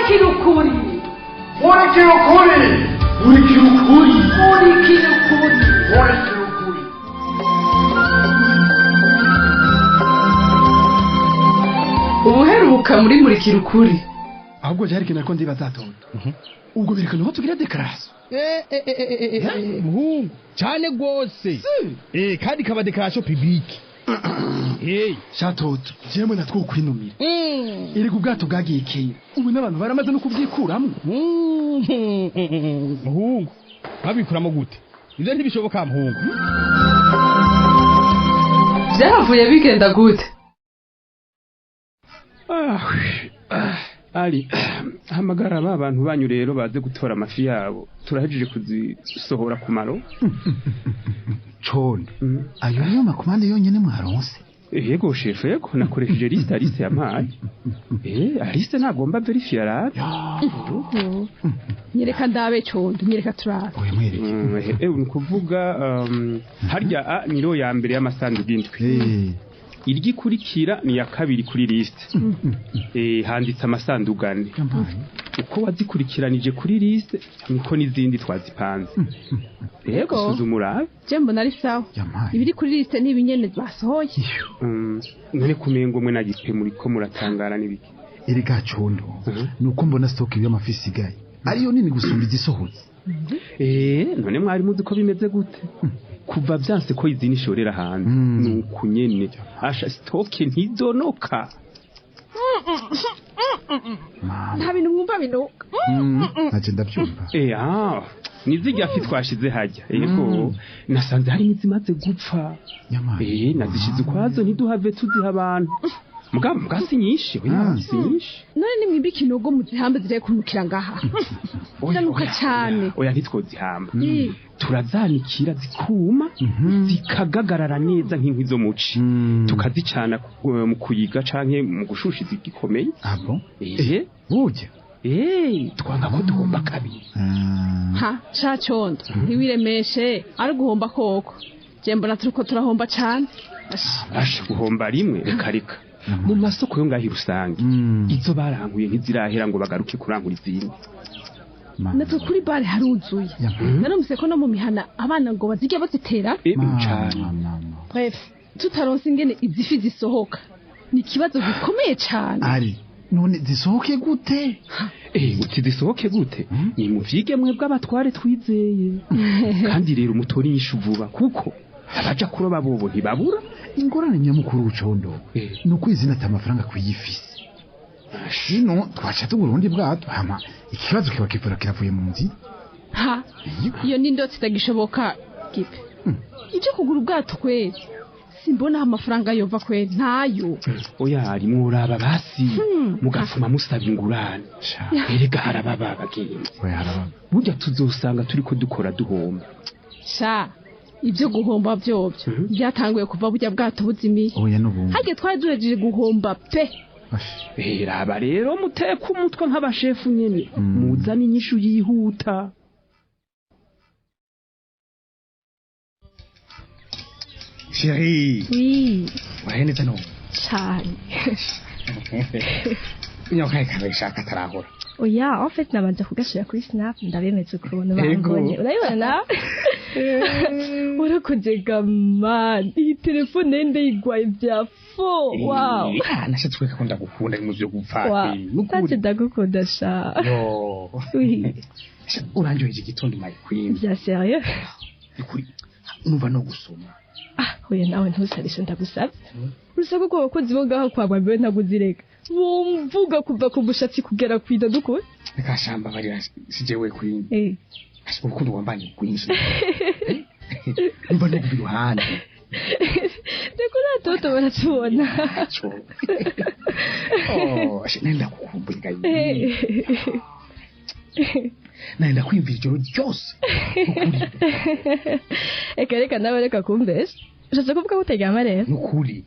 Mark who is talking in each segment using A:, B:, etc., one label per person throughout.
A: murikira ukuri
B: murikira ukuri murikira ukuri
A: murikira ukuri
B: murikira ukuri.
A: ubuheruka muri murikira ukuri
C: ahubwo byari ikintu ariko ndibaza atondo ubwo berekana ko tugira dekarasiyo
D: muhungu cyane rwose kandi kaba dekarasiyo pibike
C: shatoto jemwe natwo kwinumira erega ubwato bwagiye kera ubu n'abantu baramaze no kubyikuramo
D: muhungu babikuramo gute ibyo ntibishoboka muhungu
A: byavuye bigenda gute
E: ari hamagara ba bantu banyu rero baze gutora amafi yabo turahejije kuzisohora ku maro
F: condo ayo niyo makomande yonyine mwaronse
E: yego shefe yego nakoresheje liste yampaye liste ntagomba verify arabe
G: nyereka ndabe condo nyereka turabe
F: oya mwereke
E: ni kuvuga harya a niro ya mbere y'amasanduku y'indwi iryikurikira ni ya kabiri kuri liste handitse amasanduku ane uko wazikurikiranije kuri liste niko n'izindi twazipanze yego suzuma urabe
G: jembo nari sawa ibiri kuri liste ni ibinyene basohoye
E: none kumengo mwe nagipe muri ko muratangara n'ibiki
F: erega condo nuko mbona stock y'amafi isigaye ariyo nini gusumba izisohotse
E: none mwari muzi ko bimeze gute kuva byanse ko izini shorera hanze nuko nyene asha stock ntidonoka
G: nta bintu mwumva binuka
F: naje ndabyumva
E: nizijya afi twashize hajya yego nasanze hari izimaze gupfa nazishize ukwazo ntiduhave tuziha abantu mbwa si nyinshi si nyinshi
G: none ni mwimba ikinogo muzihambe zireye kunukira ngaha ndanuka cyane
E: oya ntitwozihamba turazanikira zikuma zikagagarara neza nk'inkwi zo muci tukazicana mu kuyiga canke mu gushusha izigikomeye
F: burya
E: twanga ko duhomba kabiri
G: ca condo ntiwiremeshe ari guhomba koko je mbona turiko turahomba cane
E: asha guhomba rimwe reka mu masoko yo ngahi rusange izo baranguye ntizirahera ngo bagaruke kurangura izindi
G: natwe kuri bare haruzuye naramutse ko no mu mihana abana ngo bazijya bazitera bref tutaronse ingene izifi zisohoka ni ikibazo gikomeye cyane
F: ari none zisohoke gute
E: uti zisohoke gute ni mu vyige mwebwe abatware twizeye kandi rero umutori nyishu vuba kuko abaja kuroba bobo ntibabura
F: ingorane nyamukuru ucondo nuko izina ata amafaranga kuyifise shino twacha tuburundi bwato hama ikibazo kiba kivura kiravuye mu nzi
G: iyo ni ndotsi tagishoboka gipe ije kugura ubwato kwezi simbona amafaranga yova kwe ntayo
E: oya ari muraba basi mugafuma musaba ingurane erega harababa bagenzi burya tuzosanga turiko dukora duhomba
G: sha ibyo guhomba byobyo byatanguye kuva burya bwato buzimiye
F: oya n'ubu
G: hage twari duhejeje guhomba pe
E: raba rero muteka umutwe nk'abashefu nyene muzana inyishu yihuta
D: Chérie wahenetse no
G: cyane
D: nyokaye kabishaka tarahora
H: oya en fait nabanje kugashira kuri snap ndabemetse ukuntu bambonye urayibona urakujega man iyi telefone ndayigwaye bya fo wow
D: nashatse kwekunda gukunda mu byo gupfa
H: nukuri ndagukunda sha
D: yo uranjoje igitondo my queen
H: bya sérieux
D: nukuri numva no gusoma
H: oya nawe ntusarishe ndagusabye urusako ko abakozi bo ngaho kwagwa mbewe ntaguzireka bumvuga kuva ku bushatsi kugera kwida dukore
D: nikashamba barira sijewe queen urukundo wambanye kwinshi umva no kubi ruhande
H: ndeko natoto baratubona
D: nenda kukumbuka naenda kwimvira ijoro ryose
H: reka nawe reka kumvesha ushatse kuvuga gutegama rero
D: nukuri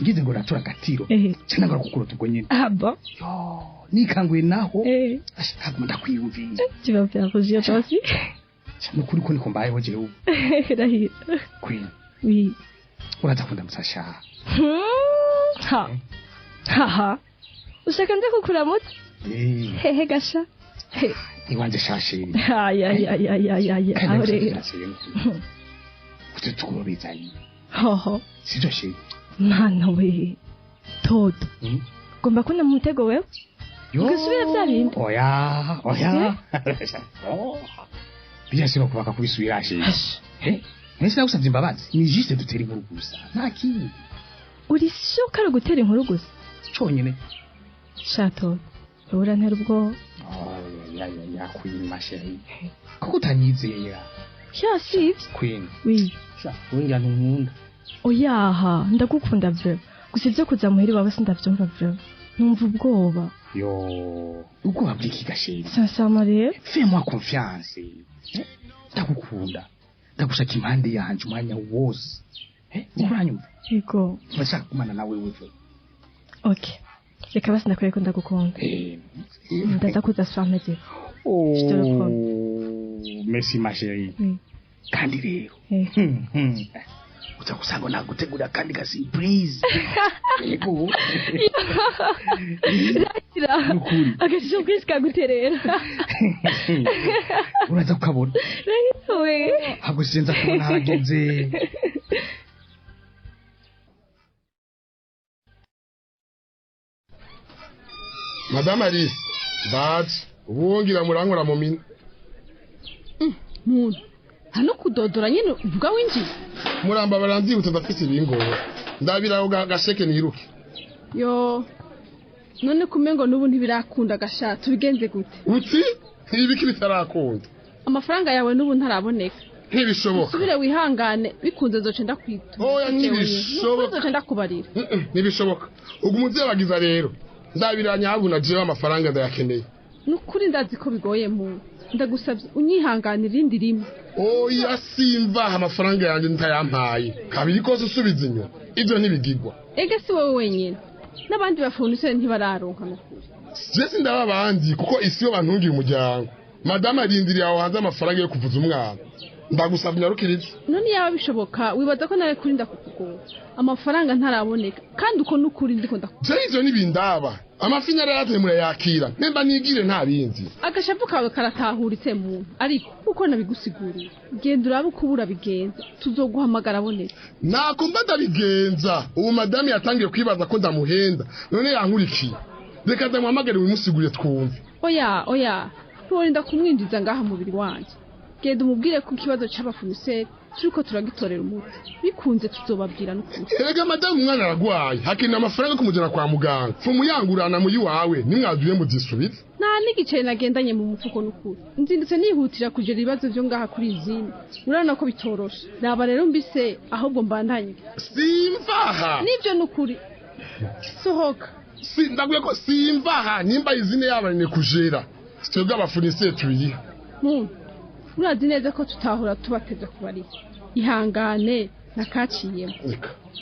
D: ngize ngo natura agatiro cyane ngo kukurota ubwo nyine
H: bon
D: nikanguye naho ntabwo ndakwiyumvira
H: tu vas faire rougir toi aussi
D: nukuri ko niko mbayeho jewe
H: rahira
D: queen
H: oui
D: uraza kunda musasha
H: ha ushaka nze kukuramutsa hehe gasha
D: iwanje shashiri
H: ay aho rero
D: kuko tukubizanye
H: hoho
D: sivyo shiri
H: mwana we toto gomba kuna mutego wewe ngasubira bya bindi
D: oya biyasira kubaka kubisubira shiri nese nagusabye imbabazi ni juste dutera inkuru gusa naki
H: uri shuka ro gutera inkuru gusa
D: cyonyine
H: shato ura ntera ubwo
D: ya queen masheri kuko utanyizera
H: sha si
D: queen
H: oui
D: sha winga nkunda
H: oyaha ndagukunda vre gusa ibyo kuza muheri wawe sindavyumva vre numva ubwoba
D: yo ubwoba bw'iki gasheri
H: sasa rero
D: fais-moi confiance ndagukunda ndagushaka impande yanje umwanya wose uranyumva
H: yego
D: ndashaka kumana nawe wewe
H: okay reka basi ndakwiye ko ndagukunda ndazakuza swameze
D: merci ma chérie kandi rero uza gusanga nagutegura kandi ka surprise yego
H: rakira agasho kwisi kaguterera
D: uraza ukabona
H: we
D: hago sinza kubona hageze
I: Madame Alice baje ubungira murankora mu mina
G: muntu hano kudodora nyine uvuga winjiye
I: muramba baranzibutse ndafise ibingo ndabiraho gasheke niruke
G: yo none kumengo nubu ntibirakunda gashato bigenze gute
I: uti ibiki bitarakunda
G: amafaranga yawe nubu ntaraboneka
I: ntibishoboka
G: subire wihangane bikunze zoce ndakwita
I: oya ntibishoboka
G: zoce ndakubarira
I: ntibishoboka ubwo umuvyeyi bagiza rero ndabiranya habuna jewe amafaranga ndayakeneye
G: nukuri ndazi ko bigoye mu ndagusabye unyihanganira irindi rimwe
I: oya simva amafaranga yanje ntayampaye kabiri kose usubiza inyuma ivyo ntibigirwa
G: ega si wowe wenyene n'abandi bafunisere ntibararonka nukuri
I: je sindaba abandi kuko isi yo bantungiye umuryango madame arindiriye aho hanze amafaranga yo kuvuza umwana ndagusabye nyarukiriza
G: none yaba bishoboka wibaza ko nawe kuri ndakukugora amafaranga ntaraboneka kandi uko nukuri ndiko
I: ndakugora ivyo nibindaba amafi nyarayateye murayakira nemba nigire nta bindi
G: agashavu kawe karatahuritse muntu ariko uko nabigusiguriye genda urabe uko ubura bigenza tuzoguhamagara aboneka
I: nakumva ndabigenza ubu madame yatangiye kwibaza ko ndamuhenda none yankurikiye reka ndamuhamagare wimusiguriye twumve
G: oya nturinda kumwinjiza ngaha mubiri wanje genda umubwire ko ikibazo c'abafuniseri turiko turagitorera umuti bikunze tuzobabwira n'ukuri
I: erega madamu umwana aragwaye hakeneye amafaranga yo kumujana kwa muganga muyangurana muyi wawe nimwaduye muzisubize
G: nta n'igiceri nagendanye mu mufuko n'ukuri nzindutse nihutira kujera ibibazo vyo ngaha kuri izindi urabona ko bitoroshe raba rero mbise ahubwo mbandanye
I: simvaha
G: nivyo n'ukuri sohoka
I: ndaguye ko simvaha nimba izine yabanene kujera twebwe abafuniseri tuyiha
G: urazi neza ko tutahora tubateza kubarira ihangane nakaciyemo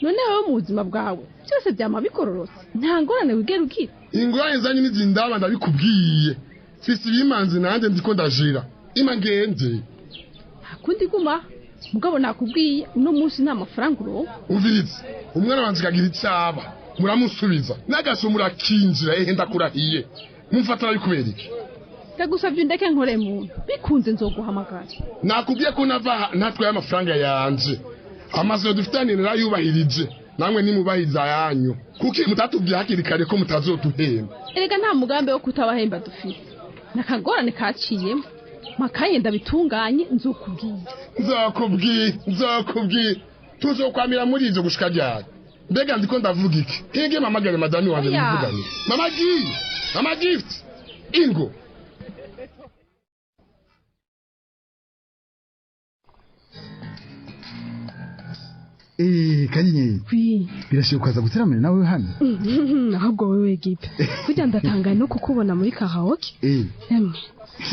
G: none wowe mu buzima bwawe byose byama bikororotse nta ngorane wigera ugira
I: ingorane zanyu n'izindaba ndabikubwiye fisi bimanzi nanjye ndiko ndajira ima ngende
G: hakundi guma mugabo nakubwiye uno munsi nta mafaranga uronka
I: umvirize umwana wanje kagira icaba muramusubiza n'agaso murakinjira ndakurahiye mumfata kubera iki
G: ndagusabye ndeke nkore muntu bikunze nzoguhamagara
I: nakubwiye ko nava ntatwaye amafaranga yanje amaso dufitanye narayubahirije namwe nimubahiriza yanyu kuki mutatubwiye hakiri kare ko mutazoduhemba
G: erega nta mugambi wo kutabahemba dufite nakagorane kaciyemo makaye ndabitunganye nzokubwiye tuzokwamira muri ivyo gushika ryari mbega ndiko ndavuga iki hege mamagare madami wanje muvuganye mama gift ingo
F: kanyenyeri birashoboka ukaza guteramira nawe hano
H: ahubwo wewe gipe kujya ndatangaye no kukubona muri karaoke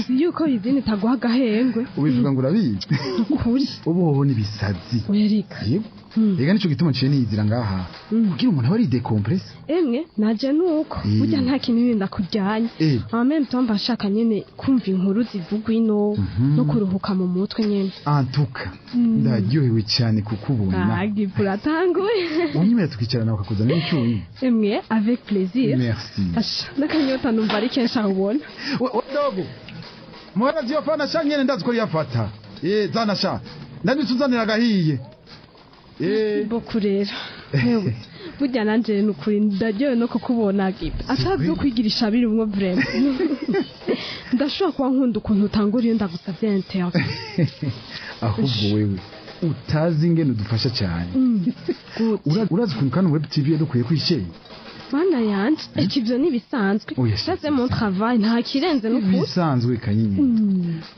G: yuko izindi taguha agahengwe
F: ubivuga ngo urabizi
G: ukuri
F: ubu ni bisazi
G: wereka
F: ega nico gituma nciye nizira ngaha kugira umuntu aba ari decompress
G: emwe naje nuko burya nta kintu binda kujyanye ameme tomba shaka nyene kumva inkuru zivugwa ino no kuruhuka mu mutwe nyene
F: antuka ndaryohewe cyane kukubona
G: agipura tanguye
F: unyimeye tukicarana bakakuzana n'icyuyi
G: emwe avec plaisir
F: merci
G: nakanyota numva ari kenshi ahubona
F: dogo muhera ziyofana sha nyene ndazi ko yafata zana sha ndabituzanira agahiye
G: boku rero yewe burya nanje nukuri ndaryohewe no kukubona gipe atazi kwigirisha biri umwe vraiment ndashobora kuba nkunda ukuntu utanguriye ndagusabye interview
F: ahubwo wewe utazi ingene udufasha cyane urazi ukuntu kandi web tv yadukuye kwisheye
G: Mana yanje ikivyo nibisanzwe c'est mon travail nta kirenze no
F: bisanzwe kanyine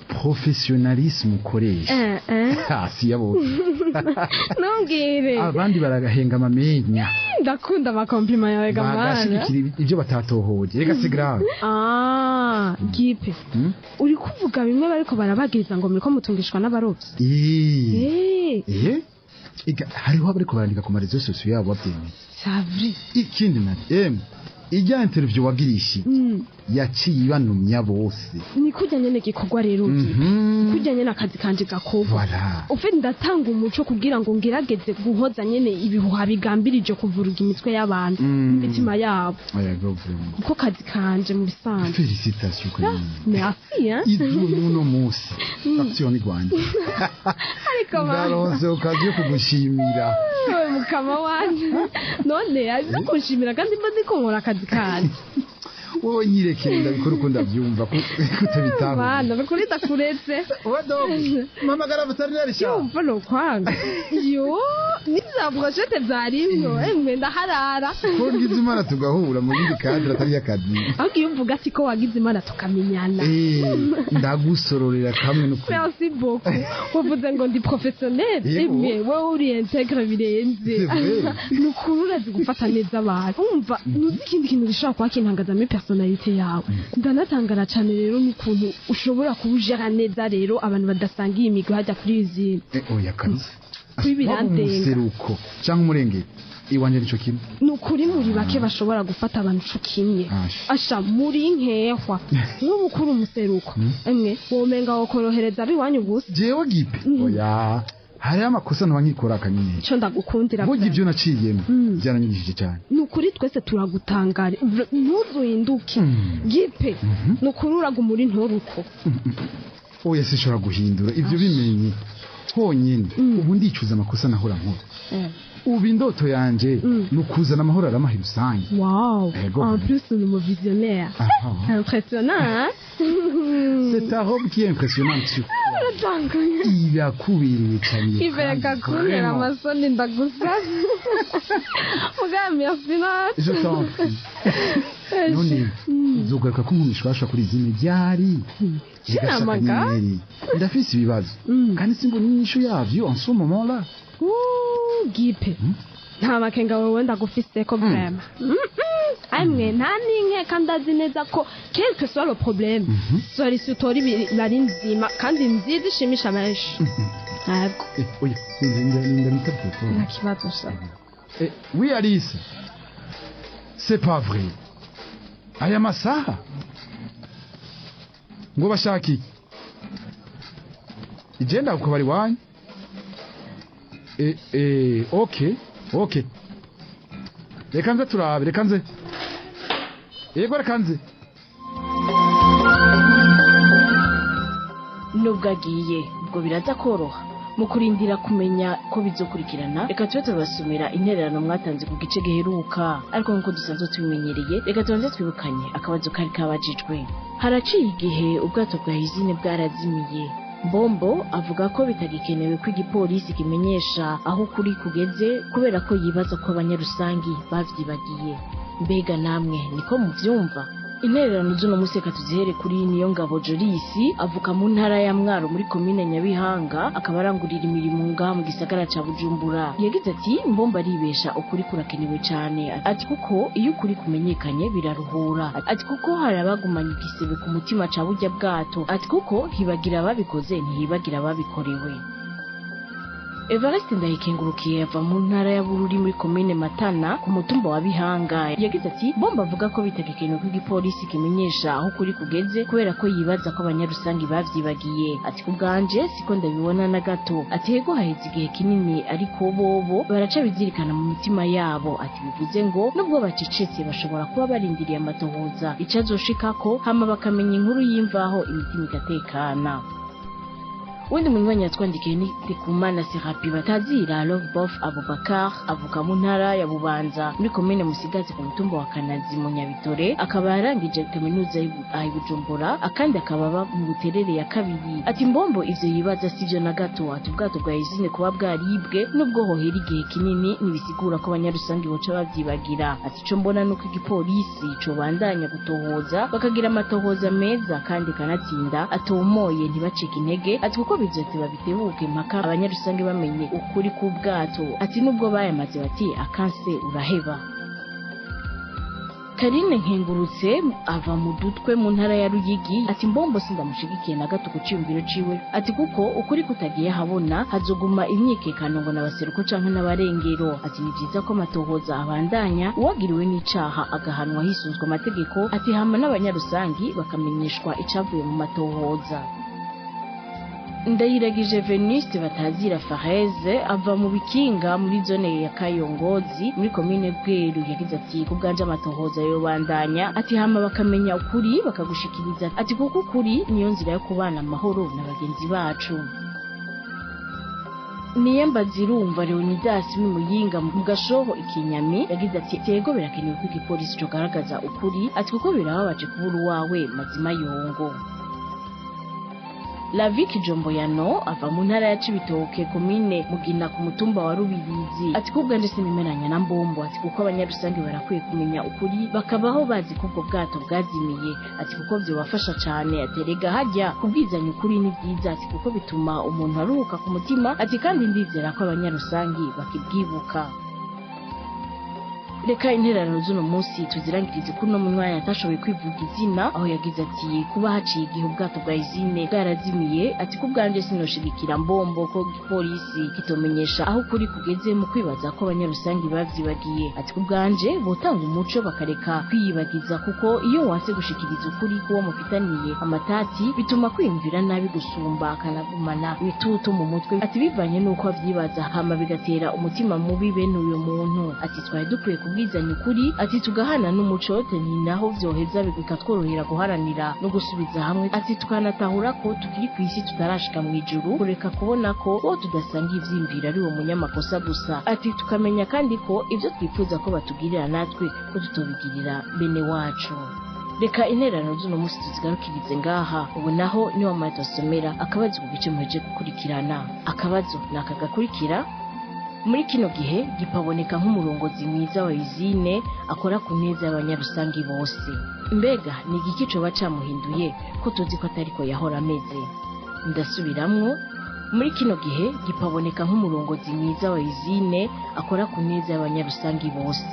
F: professionnalisme ukoresha si yabo
G: nongere
F: abandi baragahenga amamenya
G: ndakunda amakompliment yawe gamana
F: bagashikira ibyo batatohoje rega c'est grave
G: gipe uri kuvuga bimwe bariko barabagiriza ngo muriko mutungishwa n'abarovyi
F: hariho abariko barandika ku marezo sosiyo yabo babyemeye
G: savri
F: ikindi na ijya interview wagirishi yaciye ibanumya bose
G: ni kujya nyene gikorwa rero kujya nyene akazi kanje gakorwa ufite ndatanga umuco kugira ngo ngerageze guhoza nyene ibihuha bigambirije kuvuruga imitwe y'abantu imitima yabo uko kazi kanje mu bisanzwe
F: félicitations kuri
G: merci
F: izuno musi action igwanje
G: ariko
F: baronse ukazi yo kugushimira
G: mukama wanje none azi kushimira kandi mbazi ko nkora akazi kanje
F: wowe nyirekere ndabikora uko ndabyumva kutabitaho
G: bana bakurita kuretse
F: mama gara veterinary sha
G: yumva no kwanga yo nizabwashete byarimwo emwe ndaharara
F: ko ngize imana tugahura mu bindi kadra atari yakadi
G: aho yumvuga ati ko wagize imana tukamenyana
F: ndagusororera kamwe no
G: merci beaucoup wavuze ngo ndi professionnel emwe wowe uri integre birenze nukurura zigufata neza abantu umva nuzi ikindi kintu gishobora kwa kintangaza muri personality yawe ndanatangara cyane rero n'ukuntu ushobora kubujera neza rero abantu badasangiye imigo hajya kuri izindi
F: oya kabisa
G: kwibirandenga
F: seruko cyangwa umurenge iwanje nico kimwe
G: nukuri muri bake bashobora gufata abantu cyo kimwe asha muri nkehwa n'ubukuru umuseruko emwe womenga wokorohereza biwanyu gusa
F: jewe gipe oya hari amakosa ntabankikora kanyine
G: cyo ndagukundira
F: burya ibyo naciyemo byananyigishije cyane
G: nukuri twese turagutangare ntuzuhinduke gipe nukuri uragumuri ntoruko
F: oya sishobora guhindura ibyo bimenye honyine ubu ndicuza amakosa nahora nkora ubu indoto yanje nukuzana amahoro aramahi rusange
G: wow en plus nous me visionnaire impressionnant
F: c'est ta robe qui est impressionnante sur irakubiriye cyane
G: ibereka kunera amasoni ndagusaba mugambi afina
F: je t'en prie none uzogaruka ko nkumishwasha kuri izindi byari
G: Amagari
F: ndafise ibibazo kandi simbona inyishu yavyo en ce moment là
G: gipe nta makenga wewe ndagufise ko vraiment amwe nta ninke kandi azi neza ko quelque soit le problème solution bari nzima kandi nziza ishimisha menshi ntabwo
F: oya ndinda mitapo
G: nta kibazo sa
F: oui Alice c'est pas vrai aya masaha ngo bashaki igenda uko bari wanyu okay reka nze turabe reka nze yego reka nze
J: nubwo agiye ubwo biraza koroha mu kurindira kumenya ko bizokurikirana reka tube tubasomera intererano mwatanze ku gice giheruka ariko nk'uko dusanzwe tubimenyereye reka tubanze twibukanye akabazo kari kabajijwe haraciye igihe ubwato bwa Hizine bwarazimiye Bombo avuga ko bitagikenewe ko igipolisi kimenyesha aho kuri kugeze kubera ko yibaza ko abanyarusangi bavyibagiye mbega namwe niko muvyumva intererano z'uno musi reka tuzihere kuri niyo ngabo Jorisi avuka mu ntara ya Mwaro muri komine Nyabihanga akaba arangurira imirimo ngaha mu gisagara ca Bujumbura. Yagize ati mbomba aribesha ukuri kurakenewe cyane, ati kuko iyo ukuri kumenyekanye biraruhura, ati kuko hari abagumanye igisebe ku mutima ca burya bwato, ati kuko hibagira ababikoze ntihibagira ababikorewe. Evariste Ndayikengurukiye ava mu ntara ya Bururi muri komine Matana ku mutumba wa Bihanga. Yagize ati bomba avuga ko bitagekenewe ko igipolisi kimenyesha aho kuri kugeze kubera ko yibaza ko abanyarusangi bavyibagiye. Ati kubganje siko ndabibona na gato, ati hego haheze igihe kinini ariko bobo baraca bizirikana mu mitima yabo. Ati bivuze ngo nubwo bacecetse bashobora kuba barindiriye amatohoza icazoshikako hama bakamenya inkuru y'imvaho imitima igatekana. Wende munywanyi yatwandikiye ni Ndikumana Serapi batazira Lovebof Abubakar avuka mu ntara ya Bubanza muri komine Musigazi ku mutumba wa Kanazi mu Nyabitore, akaba yarangije kaminuza y'I Bujumbura akandi akaba mu Buterere ya kabiri. Ati mbombo ivyo yibaza sivyo na gato, ati ubwato bwa izine kuba bwaribwe nubwo hohera igihe kinini nibisigura ko abanyarusangi boca bavyibagira. Ati co mbona nuko igipolisi co bandanya gutohoza bakagira amatohoza meza kandi kanatsinda atomoye ntibacike intege. Ati kuko bizote babitebuke mpaka abanyarusange bamenye ukuri ku bwato. Ati nubwo bayamaze bati akanse uraheba. Karine Nkengurutse ava mu Dutwe mu ntara ya Ruyigi. Ati mbombo sindamushigikiye na gato ku ciyumviro ciwe, ati kuko ukuri kutagiye habona hazoguma imyikekano ngo nabaseruko canke n'abarengero. Ati ni byiza ko matohoza abandanya uwagiriwe n'icaha agahanwa hisunzwe amategeko. Ati hama n'abanyarusangi bakamenyeshwa icavuye mu matohoza. Ndayiragije Veniste batazira Fareze ava mu Bikinga muri zone ya Kayongozi muri komine Bweru. Yagize ati kubganje amatohoza yo bandanya, ati hama bakamenya ukuri bakagushikiriza, ati kuko ukuri niyo nzira yo kubana amahoro na bagenzi bacu. Niyemba zirumva Leonidas Muyinga mu Gashoho Ikinyami. Yagize ati tego birakenewe ko igipolisi cyo garagaza ukuri, ati kuko birababaje kubura wawe mazima yongo. Laviki Jomboyano ava mu ntara ya Cibitoke komine Mugina ku mutumba wa Rubirizi. Ati kubganje simimenanya na mbombo, ati kuko abanyarusangi barakwiye kumenya ukuri bakabaho bazi ko ubwo bwato bwazimiye. Ati kuko byo bafasha cyane, aterega hajya kubwizanya ukuri ni byiza, ati kuko bituma umuntu aruhuka ku mutima. Ati kandi ndizera ko abanyarusangi bakibwibuka. Reka intererano z'uno munsi tuzirangirize kuri no munywanyi atashoboye kwivuga izina, aho yagize ati kuba haciye igihe ubwato bwa izine bwarazimiye. Ati kubganje sinoshigikira mbombo ko igipolisi kitomenyesha aho kuri kugeze mu kwibaza ko abanyarusangi bavyibagiye. Ati kubganje botanga umuco bakareka kwiyibagiza, kuko iyo wanse gushikiriza ukuri kuwo mufitaniye amatati bituma kwiyumvira nabi gusumba akanagumana ibitutu mu mutwe. Ati bivanye nuko avyibaza hama bigatera umutima mubi bene uyo muntu. Ati twari dukwiye kubwizanya ukuri, ati tugahana n'umuco ni naho vyoheza bikatworohera guharanira no gusubiza hamwe. Ati tukanatahura ko tukiri kwisi tutarashika mu ijuru, kureka kubona ko bo tudasanga ivyimvira ari wo munyamakosa gusa. Ati tukamenya kandi ko ivyo twifuza ko batugirira natwe ko tutobigirira bene wacu. Reka intererano z'uno munsi tuzigarukirize ngaha. Ubu naho niho amatosomera akabazo ku gice muheje gukurikirana. Akabazo nakagakurikira. Muri kino gihe gipaboneka nk'umurongozi mwiza wa izine akora ku neza y'abanyarusangi bose. Mbega ni igiki coba camuhinduye ko tuzi ko atariko yahora ameze? Ndasubiramwo, muri kino gihe gipaboneka nk'umurongozi mwiza wa izine akora ku neza y'abanyarusangi bose.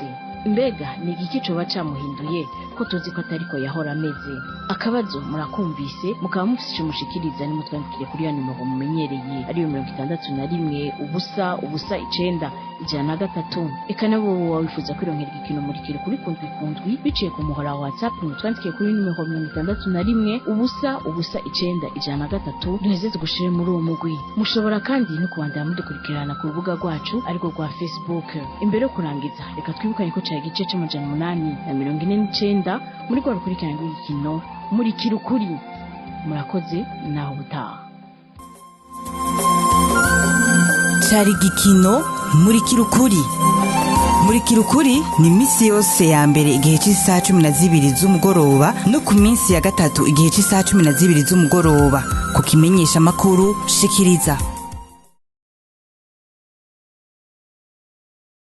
J: Mbega ni igiki coba camuhinduye ko tuzi ko atariko yahora ameze? Akabazo murakumvise, mukaba mufise ico mushikiriza ni mutwandikire kuri ya nimero mumenyereye ariyo 61 ubusa ubusa 9 103. Eka nabo wawifuza kwironkera igikino muri kire kuri kundwi biciye ku muhora wa WhatsApp mutwandikiye kuri nimero 61 ubusa ubusa 9 103 duheze gushire muri uwo mugwi. Mushobora kandi no kubandanya mudukurikirana ku rubuga rwacu ariko rwa Facebook. Imbere yo kurangiza reka twibukanye ko cya gice c'849 muri kwa rukurikirana rw'igikino muri kirukuri. Murakoze naho butaha.
K: Cyari gikino muri kirukuri. Muri kirukuri ni misi yose ya mbere igihe cy'isaha 12 z'umugoroba no ku minsi ya gatatu igihe cy'isaha 12 z'umugoroba ku kimenyesha makuru shikiriza.